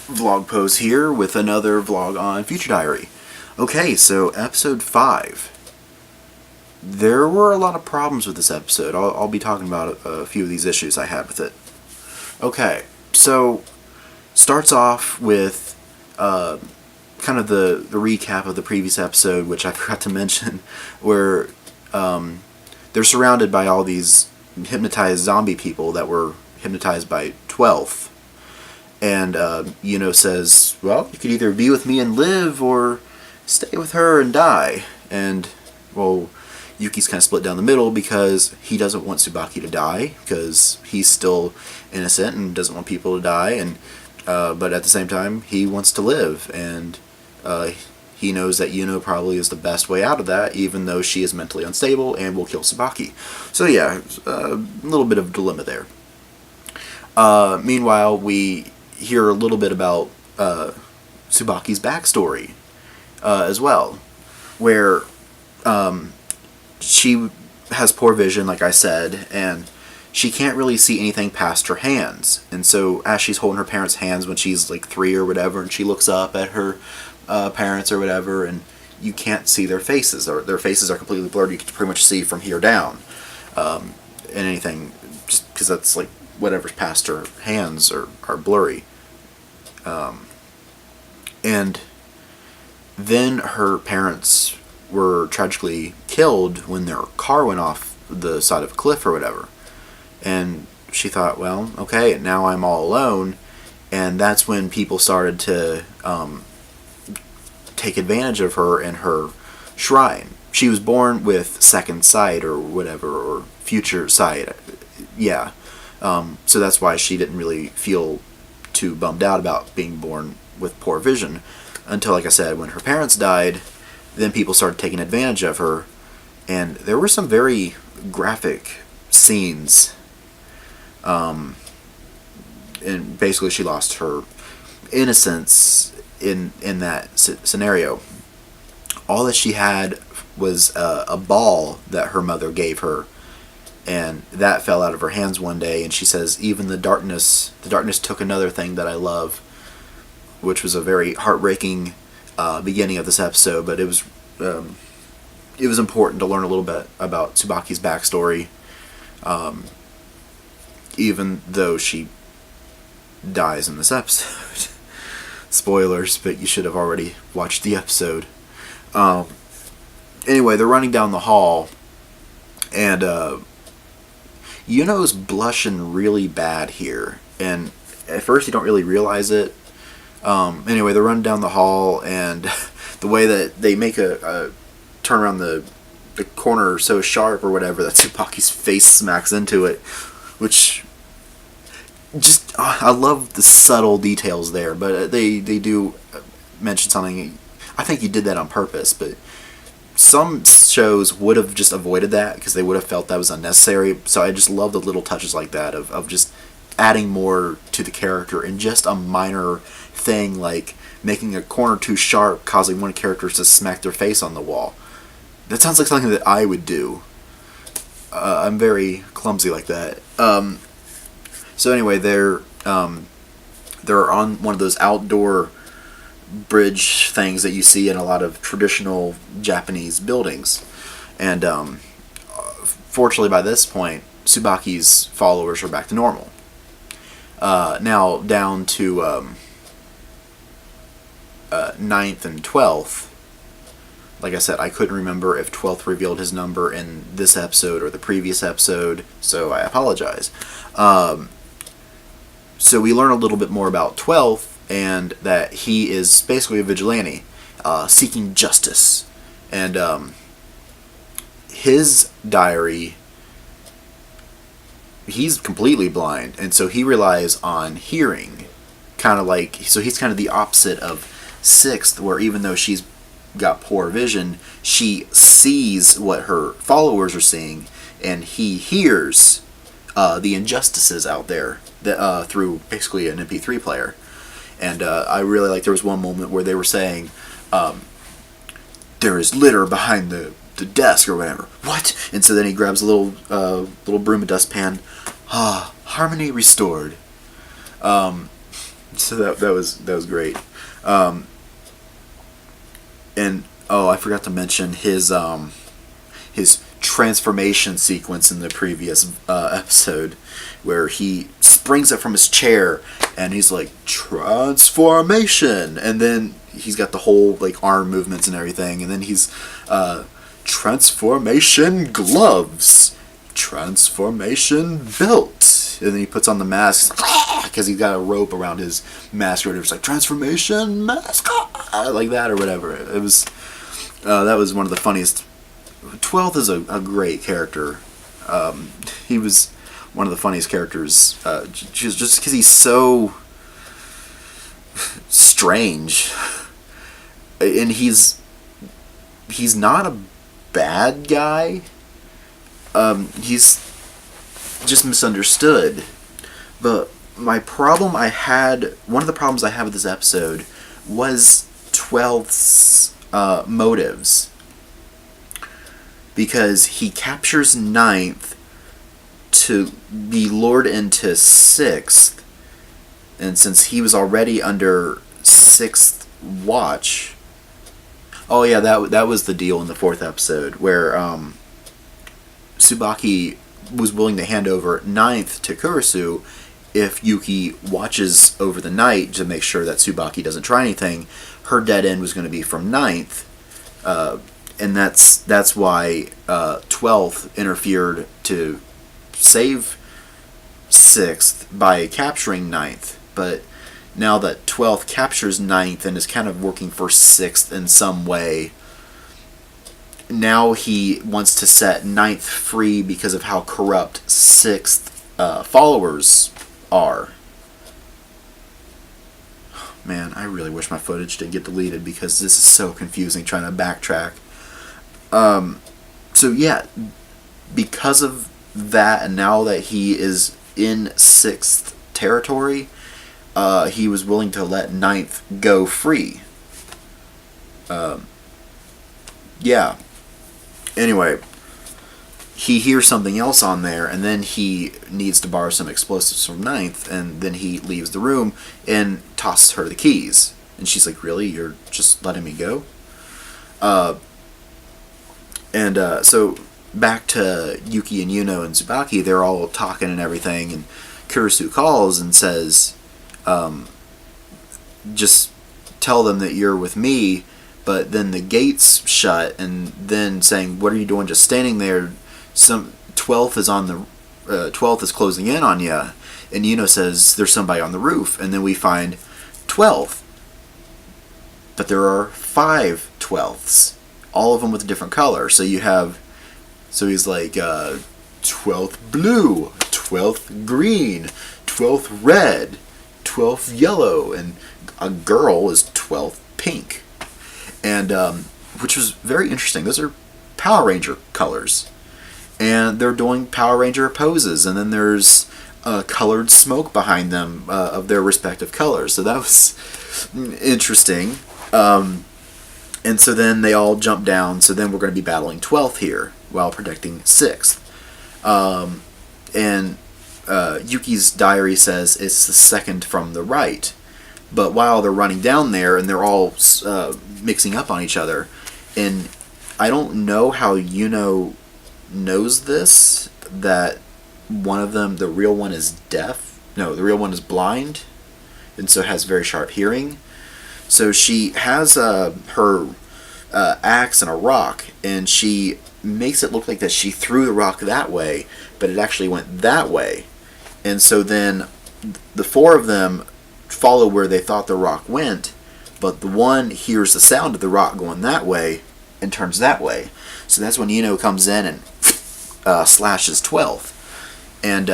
Vlogpose here with another vlog on Future Diary. Okay, so episode 5. There were a lot of problems with this episode. I'll be talking about a few of these issues I had with it. Okay, so starts off with kind of the recap of the previous episode, which I forgot to mention, where they're surrounded by all these hypnotized zombie people that were hypnotized by Twelfth. And Yuno says, well, you could either be with me and live, or stay with her and die. And, well, Yuki's kind of split down the middle because he doesn't want Tsubaki to die, because he's still innocent and doesn't want people to die. And but at the same time, he wants to live, and he knows that Yuno probably is the best way out of that, even though she is mentally unstable and will kill Tsubaki. So yeah, a little bit of a dilemma there. Meanwhile, we hear a little bit about Tsubaki's backstory as well, where she has poor vision, like I said, and she can't really see anything past her hands. And so as she's holding her parents' hands when she's like 3 or whatever, and she looks up at her parents or whatever, and you can't see their faces, or their faces are completely blurred. You can pretty much see from here down, and anything, just because that's like whatever's past her hands are blurry. And then her parents were tragically killed when their car went off the side of a cliff or whatever. And she thought, well, okay, now I'm all alone. And that's when people started to take advantage of her and her shrine. She was born with second sight or whatever, or future sight. Yeah. So that's why she didn't really feel too bummed out about being born with poor vision, until, like I said, when her parents died, then people started taking advantage of her, and there were some very graphic scenes, and basically she lost her innocence in that scenario. All that she had was a ball that her mother gave her, and that fell out of her hands one day, and she says, even the darkness took another thing that I love, which was a very heartbreaking beginning of this episode. But it was important to learn a little bit about Tsubaki's backstory, even though she dies in this episode. Spoilers, but you should have already watched the episode. Anyway, they're running down the hall, and Yuno's blushing really bad here, and at first you don't really realize it. Anyway, they're running down the hall, and the way that they make a turn around the corner so sharp or whatever that Tsubaki's face smacks into it, which just, I love the subtle details there. But they do mention something. I think you did that on purpose, but some shows would have just avoided that because they would have felt that was unnecessary. So I just love the little touches like that of just adding more to the character in just a minor thing, like making a corner too sharp, causing one character to smack their face on the wall. That sounds like something that I would do. I'm very clumsy like that. So anyway, they're on one of those outdoor bridge things that you see in a lot of traditional Japanese buildings, and fortunately by this point Tsubaki's followers are back to normal. Now down to 9th and 12th. Like I said, I couldn't remember if 12th revealed his number in this episode or the previous episode, so I apologize. So we learn a little bit more about 12th, and that he is basically a vigilante, seeking justice. And his diary, he's completely blind, and so he relies on hearing. Kind of like, so he's kind of the opposite of 6th, where even though she's got poor vision, she sees what her followers are seeing, and he hears the injustices out there that, through basically an MP3 player. And I really like, there was one moment where they were saying, there is litter behind the desk or whatever. What? And so then he grabs a little broom and dustpan. Harmony restored. So that was great. And oh, I forgot to mention his transformation sequence in the previous episode, where he springs up from his chair and he's like, transformation, and then he's got the whole like arm movements and everything, and then he's transformation gloves, transformation belt, and then he puts on the mask because he's got a rope around his mask, or it's like transformation mask, like that or whatever. It was that was one of the funniest. Twelfth is a great character. He was one of the funniest characters, just because he's so strange, and he's not a bad guy. He's just misunderstood. But one of the problems I had with this episode was Twelfth's motives. Because he captures Ninth to be lured into Sixth, and since he was already under Sixth watch. Oh yeah, that was the deal in the 4th episode, where Tsubaki was willing to hand over Ninth to Kurisu if Yuki watches over the night to make sure that Tsubaki doesn't try anything. Her dead end was going to be from Ninth. And that's why 12th interfered to save 6th by capturing 9th. But now that 12th captures 9th and is kind of working for 6th in some way, now he wants to set 9th free because of how corrupt 6th followers are. Man, I really wish my footage didn't get deleted because this is so confusing trying to backtrack. So yeah, because of that, and now that he is in 6th territory, he was willing to let 9th go free. Yeah. Anyway, he hears something else on there, and then he needs to borrow some explosives from 9th, and then he leaves the room and tosses her the keys. And she's like, really? You're just letting me go? So back to Yuki and Yuno and Tsubaki, they're all talking and everything, and Kurisu calls and says, just tell them that you're with me, but then the gates shut, and then saying, what are you doing just standing there? Some 12th is on the 12th is closing in on you, and Yuno says there's somebody on the roof, and then we find 12th, but there are 5 12ths, all of them with a different color. So he's like 12th blue, 12th green, 12th red, 12th yellow, and a girl is 12th pink, and which was very interesting. Those are Power Ranger colors. And they're doing Power Ranger poses, and then there's colored smoke behind them of their respective colors. So that was interesting. And so then they all jump down. So then we're going to be battling 12th here while protecting 6th. And Yuki's diary says it's the second from the right. But while they're running down there, and they're all mixing up on each other, and I don't know how Yuno knows this, that one of them, the real one, is deaf. No, the real one is blind, and so has very sharp hearing. So she has her axe and a rock, and she makes it look like that she threw the rock that way, but it actually went that way. And so then the 4 of them follow where they thought the rock went, but the one hears the sound of the rock going that way and turns that way. So that's when Yuno comes in and slashes 12th. And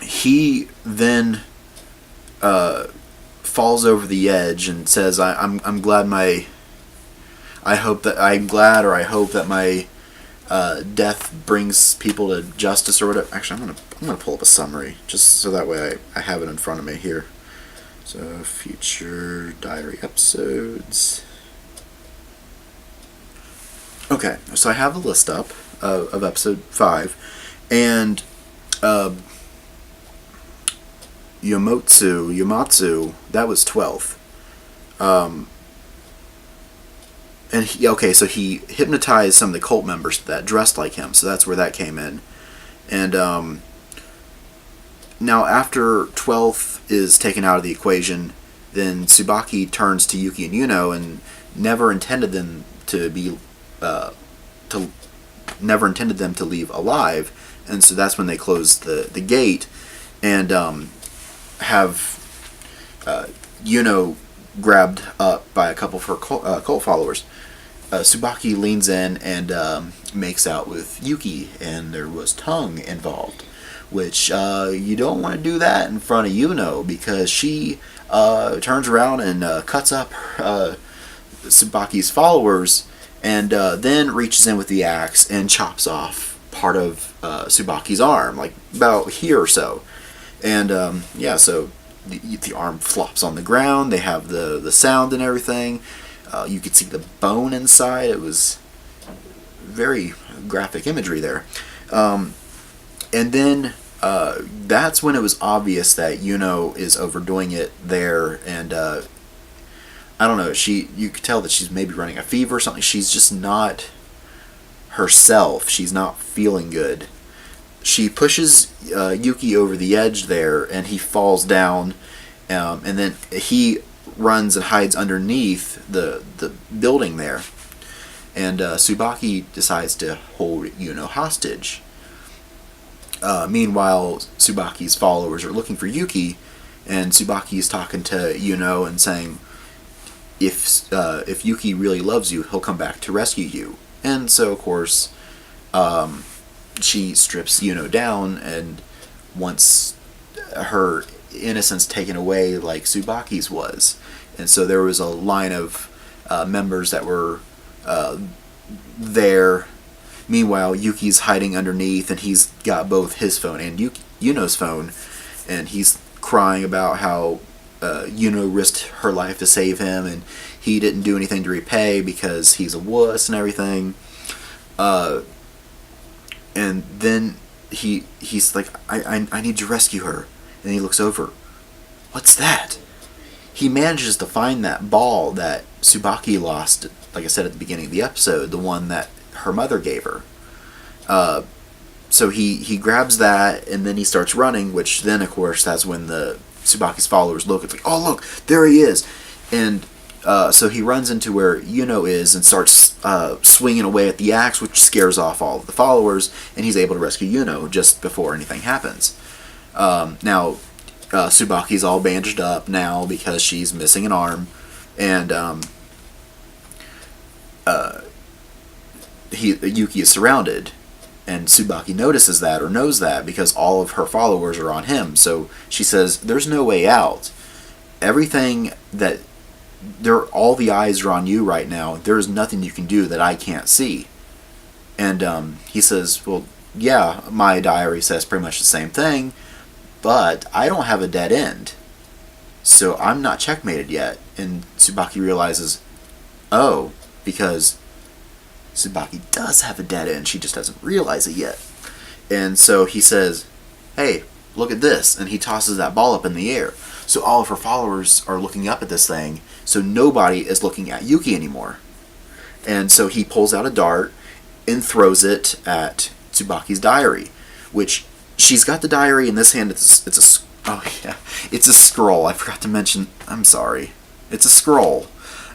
he then falls over the edge and says, I'm glad my I hope that I hope that my death brings people to justice or whatever. Actually, I'm gonna pull up a summary just so that way I have it in front of me here. So future diary episodes. Okay, so I have a list up of episode 5, and Yamatsu, that was 12th. And so he hypnotized some of the cult members that dressed like him, so that's where that came in. And now after 12th is taken out of the equation, then Tsubaki turns to Yuki and Yuno and never intended them to leave alive, and so that's when they close the gate and have Yuno grabbed up by a couple of her cult followers. Tsubaki leans in and makes out with Yuki, and there was tongue involved, which you don't want to do that in front of Yuno, because she turns around and cuts up Tsubaki's followers, and then reaches in with the axe and chops off part of Tsubaki's arm, like about here or so. And so the arm flops on the ground. They have the sound and everything. You could see the bone inside. It was very graphic imagery there. And then that's when it was obvious that Yuno is overdoing it there, and I don't know, you could tell that she's maybe running a fever or something. She's just not herself. She's not feeling good. She pushes Yuki over the edge there, and he falls down, and then he runs and hides underneath the building there. And Tsubaki decides to hold Yuno hostage. Meanwhile, Tsubaki's followers are looking for Yuki, and Tsubaki is talking to Yuno and saying, if Yuki really loves you, he'll come back to rescue you. And so, of course, she strips Yuno down and wants her innocence taken away like Tsubaki's was. And so there was a line of members that were there. Meanwhile, Yuki's hiding underneath, and he's got both his phone and Yuno's phone, and he's crying about how Yuno risked her life to save him, and he didn't do anything to repay because he's a wuss and everything. And then he's like, I need to rescue her. And he looks over. What's that? He manages to find that ball that Tsubaki lost, like I said at the beginning of the episode, the one that her mother gave her. So he grabs that, and then he starts running, which then, of course, that's when the Tsubaki's followers look. It's like, oh, look, there he is. And so he runs into where Yuno is and starts swinging away at the axe, which scares off all of the followers, and he's able to rescue Yuno just before anything happens. Now, Tsubaki's all bandaged up now because she's missing an arm, and Yuki is surrounded, and Tsubaki notices that, or knows that, because all of her followers are on him. So she says, there's no way out. Everything that all the eyes are on you right now. There's nothing you can do that I can't see. And he says, well, yeah, my diary says pretty much the same thing, but I don't have a dead end, so I'm not checkmated yet. And Tsubaki realizes, oh, because Tsubaki does have a dead end, she just doesn't realize it yet. And so he says, hey, look at this, and he tosses that ball up in the air. So all of her followers are looking up at this thing, so nobody is looking at Yuki anymore. And so he pulls out a dart and throws it at Tsubaki's diary, which she's got the diary in this hand. It's a scroll. I forgot to mention. I'm sorry. It's a scroll.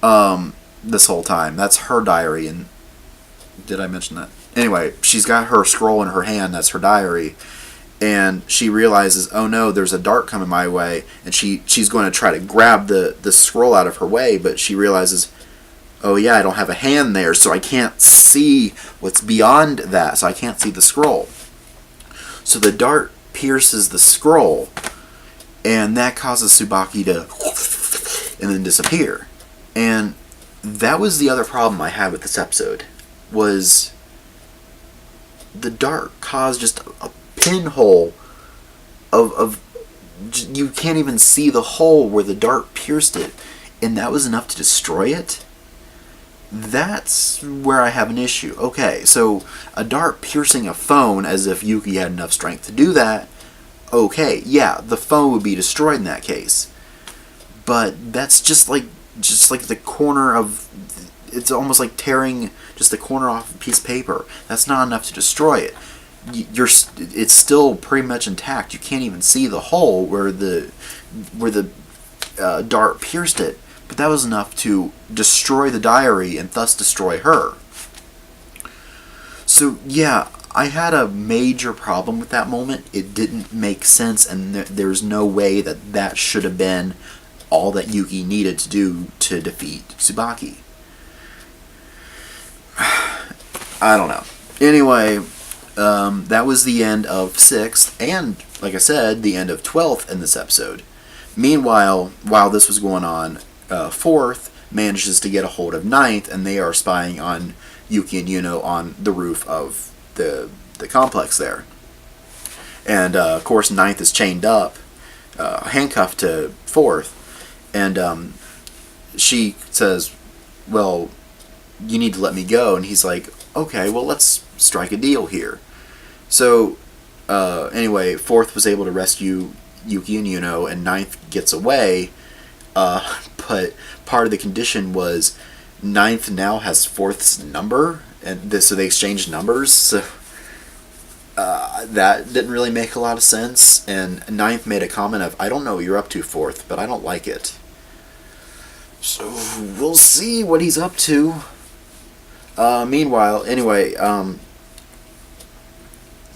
This whole time, that's her diary. And did I mention that? Anyway, she's got her scroll in her hand. That's her diary. And she realizes, oh no, there's a dart coming my way, and she's going to try to grab the scroll out of her way, but she realizes, oh yeah, I don't have a hand there, so I can't see what's beyond that, so I can't see the scroll. So the dart pierces the scroll, and that causes Tsubaki to and then disappear. And that was the other problem I had with this episode, was the dart caused just a pinhole of you can't even see the hole where the dart pierced it, and that was enough to destroy it. That's where I have an issue. Okay, so a dart piercing a phone, as if Yuki had enough strength to do that, okay, yeah, the phone would be destroyed in that case. But that's just like the corner of, it's almost like tearing just the corner off a piece of paper. That's not enough to destroy it. It's still pretty much intact. You can't even see the hole where the dart pierced it. But that was enough to destroy the diary and thus destroy her. So yeah, I had a major problem with that moment. It didn't make sense, and there's no way that should have been all that Yuki needed to do to defeat Tsubaki. I don't know. Anyway, that was the end of 6th, and, like I said, the end of 12th in this episode. Meanwhile, while this was going on, 4th manages to get a hold of 9th, and they are spying on Yuki and Yuno on the roof of the complex there. And, of course, 9th is chained up, handcuffed to 4th, and she says, well, you need to let me go. And he's like, okay, well, let's strike a deal here. So, anyway, 4th was able to rescue Yuki and Yuno, and 9th gets away, but part of the condition was 9th now has 4th's number, and so they exchanged numbers, so that didn't really make a lot of sense, and 9th made a comment of, I don't know what you're up to, 4th, but I don't like it. So, we'll see what he's up to. Meanwhile, anyway,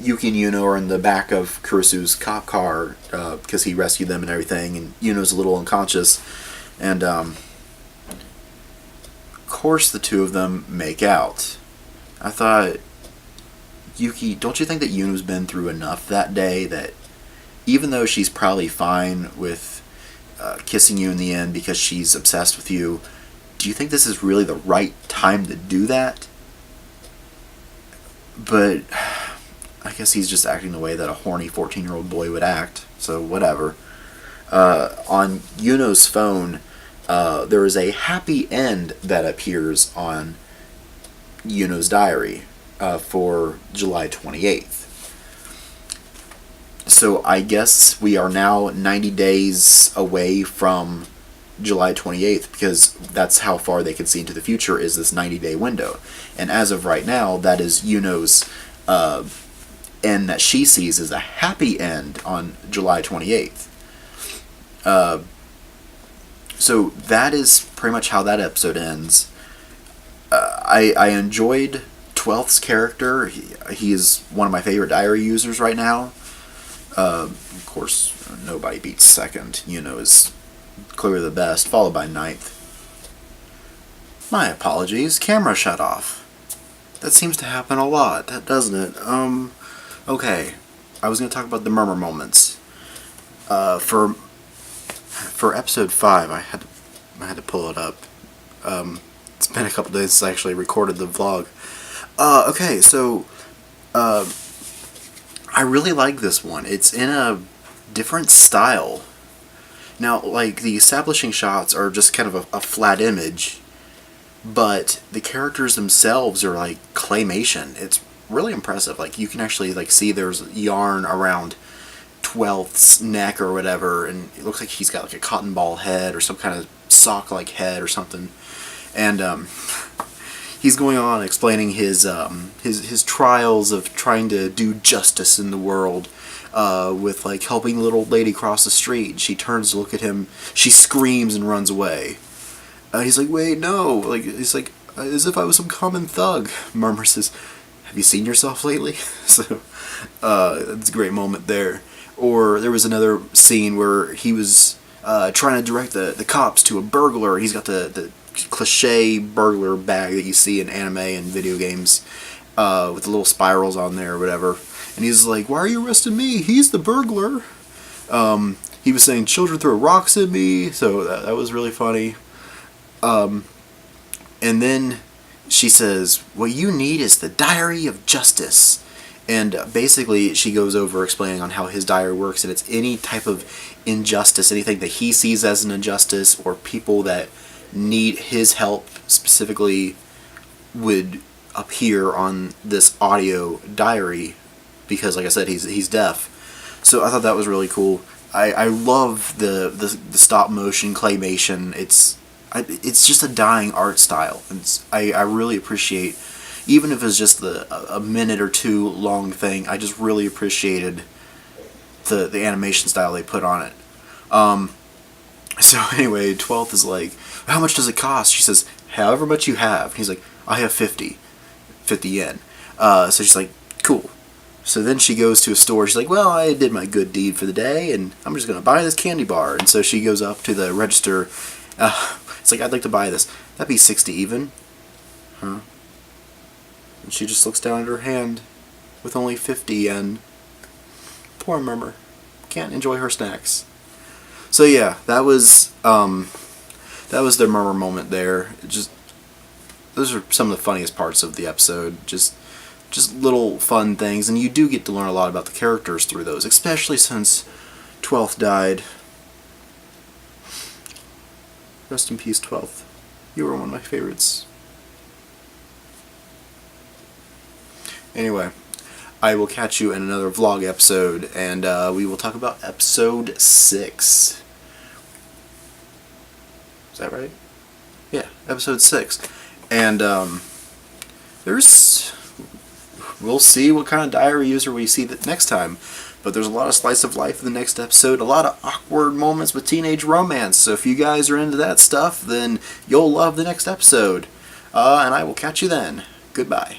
Yuki and Yuno are in the back of Kurisu's cop car, because he rescued them and everything, and Yuno's a little unconscious, and, of course the two of them make out. I thought, Yuki, don't you think that Yuno's been through enough that day that even though she's probably fine with kissing you in the end because she's obsessed with you, do you think this is really the right time to do that? But I guess he's just acting the way that a horny 14-year-old boy would act, so whatever. On Yuno's phone, there is a happy end that appears on Yuno's diary for July 28th. So I guess we are now 90 days away from July 28th, because that's how far they can see into the future, is this 90-day window. And as of right now, that is Yuno's end that she sees as a happy end on July 28th. So that is pretty much how that episode ends. I enjoyed 12th's character. He is one of my favorite diary users right now. Of course, nobody beats 2nd. Yuno is clearly the best, followed by 9th. My apologies, camera shut off. That seems to happen a lot, doesn't it? Okay. I was going to talk about the murmur moments. For episode 5, I had to pull it up. It's been a couple days since I actually recorded the vlog. Okay, so I really like this one. It's in a different style. Now, like, the establishing shots are just kind of a flat image, but the characters themselves are like claymation. It's really impressive. Like, you can actually like see there's yarn around 12th's neck or whatever, and it looks like he's got like a cotton ball head or some kind of sock-like head or something. And he's going on explaining his trials of trying to do justice in the world, with like helping the little old lady cross the street. She turns to look at him, she screams and runs away. He's like, wait, no. Like, he's like, as if I was some common thug. Murmur says, have you seen yourself lately? So, that's a great moment there. Or there was another scene where he was trying to direct the cops to a burglar. He's got the cliche burglar bag that you see in anime and video games, with the little spirals on there or whatever. And he's like, why are you arresting me? He's the burglar. He was saying, children throw rocks at me. So that was really funny. And then she says, what you need is the Diary of Justice. And basically she goes over explaining on how his diary works, and it's any type of injustice, anything that he sees as an injustice, or people that need his help specifically, would appear on this audio diary, because like I said, he's deaf. So I thought that was really cool. I love the stop motion claymation. It's just a dying art style. I really appreciate, even if it's just a minute or two long thing, I just really appreciated the animation style they put on it. So anyway, 12th is like, how much does it cost? She says, however much you have. He's like, I have 50 yen. So she's like, cool. So then she goes to a store. She's like, well, I did my good deed for the day, and I'm just going to buy this candy bar. And so she goes up to the register. It's like, I'd like to buy this. That'd be 60 even. Huh? And she just looks down at her hand with only 50 yen. Poor Murmur. Can't enjoy her snacks. So yeah, that was the Murmur moment there. Those are some of the funniest parts of the episode. Just little fun things, and you do get to learn a lot about the characters through those, especially since 12th died. Rest in peace, 12th. You were one of my favorites. Anyway, I will catch you in another vlog episode, and we will talk about episode 6. Is that right? Yeah, episode 6. And we'll see what kind of diary user we see next time. But there's a lot of slice of life in the next episode, a lot of awkward moments with teenage romance. So if you guys are into that stuff, then you'll love the next episode. And I will catch you then. Goodbye.